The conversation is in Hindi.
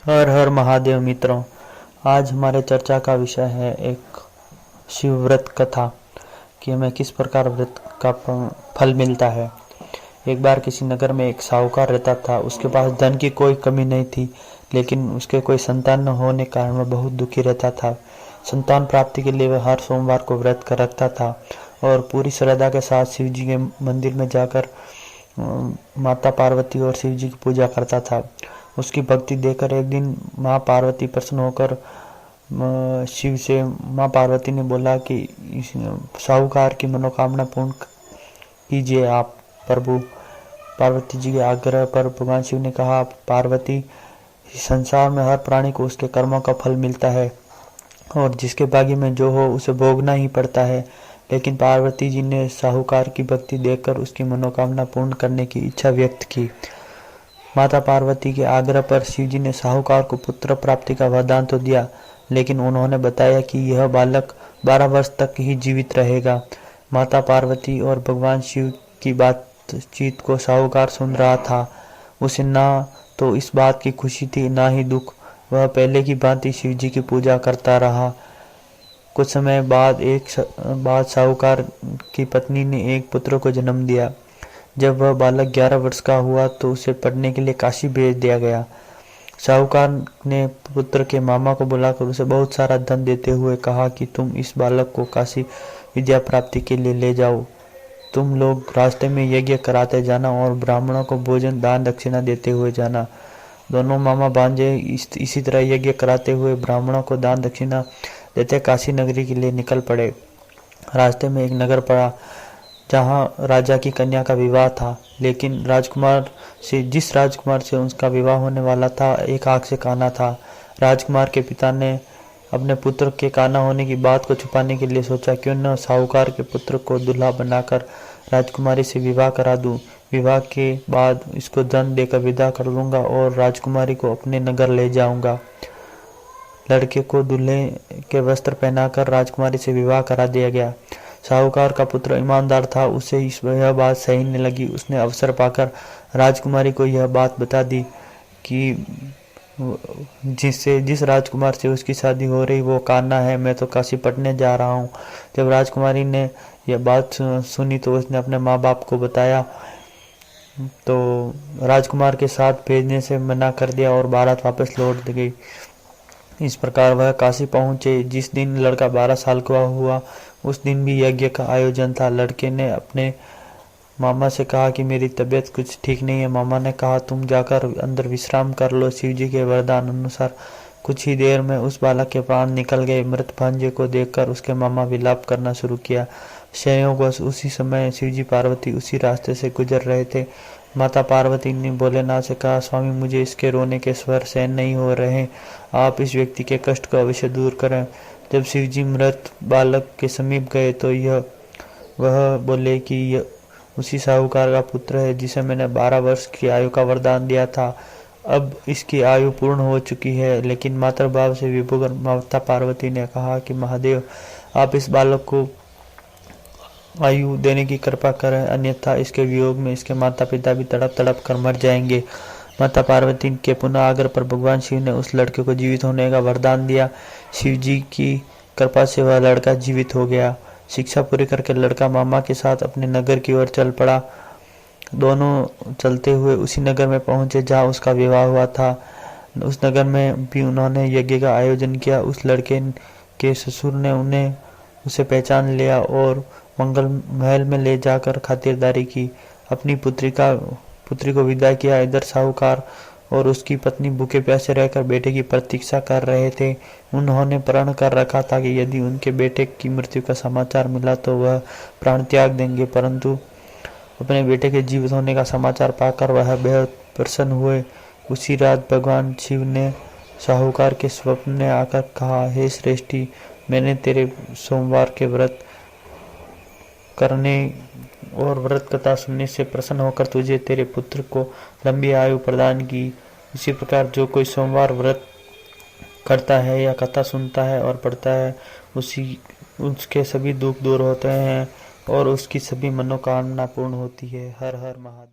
हर हर महादेव मित्रों। आज हमारे चर्चा का विषय है एक शिव व्रत कथा कि हमें किस प्रकार व्रत का फल मिलता है। एक बार किसी नगर में एक साहूकार रहता था। उसके पास धन की कोई कमी नहीं थी, लेकिन उसके कोई संतान न होने के कारण वह बहुत दुखी रहता था। संतान प्राप्ति के लिए वह हर सोमवार को व्रत कर रखता था और पूरी श्रद्धा के साथ शिव जी के मंदिर में जाकर माता पार्वती और शिव जी की पूजा करता था। उसकी भक्ति देखकर एक दिन माँ पार्वती प्रसन्न होकर शिव से माँ पार्वती ने बोला कि साहूकार की मनोकामना पूर्ण कीजिए आप प्रभु। पार्वती जी के आग्रह पर भगवान शिव ने कहा, पार्वती, संसार में हर प्राणी को उसके कर्मों का फल मिलता है और जिसके भाग्य में जो हो उसे भोगना ही पड़ता है। लेकिन पार्वती जी ने साहूकार की भक्ति देखकर उसकी मनोकामना पूर्ण करने की इच्छा व्यक्त की। माता पार्वती के आग्रह पर शिव जी ने साहूकार को पुत्र प्राप्ति का वरदान तो दिया, लेकिन उन्होंने बताया कि यह बालक 12 वर्ष तक ही जीवित रहेगा। माता पार्वती और भगवान शिव की बातचीत को साहूकार सुन रहा था। उसे ना तो इस बात की खुशी थी, ना ही दुख। वह पहले की भांति शिव जी की पूजा करता रहा। कुछ समय बाद साहूकार की पत्नी ने एक पुत्र को जन्म दिया। जब वह बालक 11 वर्ष का हुआ तो उसे पढ़ने के लिए काशी भेज दिया गया। साहूकार ने पुत्र के मामा को बुलाकर उसे बहुत सारा धन देते हुए कहा कि तुम इस बालक को काशी विद्या प्राप्ति के लिए ले जाओ। तुम लोग रास्ते में यज्ञ कराते जाना और ब्राह्मणों को भोजन दान दक्षिणा देते हुए जाना। दोनों मामा भांजे इसी तरह यज्ञ कराते हुए ब्राह्मणों को दान दक्षिणा देते काशी नगरी के लिए निकल पड़े। रास्ते में एक नगर पड़ा जहाँ राजा की कन्या का विवाह था, लेकिन जिस राजकुमार से उसका विवाह होने वाला था एक आंख से काना था। राजकुमार के पिता ने अपने पुत्र के काना होने की बात को छुपाने के लिए सोचा, क्यों न साहूकार के पुत्र को दूल्हा बनाकर राजकुमारी से विवाह करा दूं। विवाह के बाद इसको धन देकर विदा कर लूंगा और राजकुमारी को अपने नगर ले जाऊंगा। लड़के को दूल्हे के वस्त्र पहनाकर राजकुमारी से विवाह करा दिया गया। साहूकार का पुत्र ईमानदार था, उसे यह बात सही नहीं लगी। उसने अवसर पाकर राजकुमारी को यह बात बता दी कि जिस राजकुमार से उसकी शादी हो रही वो कान्हा है, मैं तो काशी पढ़ने जा रहा हूँ। जब राजकुमारी ने यह बात सुनी तो उसने अपने माँ बाप को बताया, तो राजकुमार के साथ भेजने से मना कर दिया और बारात वापस लौट गई। इस प्रकार वह काशी पहुंचे। जिस दिन लड़का 12 साल का हुआ उस दिन भी यज्ञ का आयोजन था। लड़के ने अपने मामा से कहा कि मेरी तबीयत कुछ ठीक नहीं है। मामा ने कहा, तुम जाकर अंदर विश्राम कर लो। शिव जी के वरदान अनुसार कुछ ही देर में उस बालक के प्राण निकल गए। मृत भांजे को देखकर उसके मामा विलाप करना शुरू किया। संयोगवश उसी समय शिवजी पार्वती उसी रास्ते से गुजर रहे थे। माता पार्वती ने भोलेनाथ से कहा, स्वामी, मुझे इसके रोने के स्वर सहन नहीं हो रहे, आप इस व्यक्ति के कष्ट को अवश्य दूर करें। जब शिवजी मृत बालक के समीप गए तो वह बोले कि यह उसी साहूकार का पुत्र है जिसे मैंने 12 वर्ष की आयु का वरदान दिया था। अब इसकी आयु पूर्ण हो चुकी है। लेकिन मातृभाव से विभोर माता पार्वती ने कहा कि महादेव, आप इस बालक को आयु देने की कृपा करें, अन्यथा इसके वियोग में इसके माता पिता भी तड़प तड़प कर मर जाएंगे। माता पार्वती के पुनः आग्रह पर भगवान शिव ने उस लड़के को जीवित होने का वरदान दिया। शिव जी की कृपा से वह लड़का जीवित हो गया। शिक्षा पूरी करके लड़का मामा के साथ अपने नगर की ओर चल पड़ा। दोनों चलते हुए उसी नगर में पहुंचे जहां उसका विवाह हुआ था। उस नगर में भी उन्होंने यज्ञ का आयोजन किया। उस लड़के के ससुर ने उसे पहचान लिया और मंगल महल में ले जाकर खातिरदारी की। अपनी पुत्री को विदा किया। इधर साहूकार और उसकी पत्नी भूखे प्यासे रहकर बेटे की प्रतीक्षा कर रहे थे। उन्होंने प्रण कर रखा था कि यदि उनके बेटे की मृत्यु का समाचार मिला तो वह प्राण त्याग देंगे, परंतु अपने बेटे के जीवित होने का समाचार पाकर वह बेहद प्रसन्न हुए। उसी रात भगवान शिव ने साहूकार के स्वप्न में आकर कहा, हे श्रेष्ठी, मैंने तेरे सोमवार के व्रत करने और व्रत कथा सुनने से प्रसन्न होकर तुझे तेरे पुत्र को लंबी आयु प्रदान की। इसी प्रकार जो कोई सोमवार व्रत करता है या कथा सुनता है और पढ़ता है, उसके सभी दुख दूर होते हैं और उसकी सभी मनोकामना पूर्ण होती है। हर हर महादेव।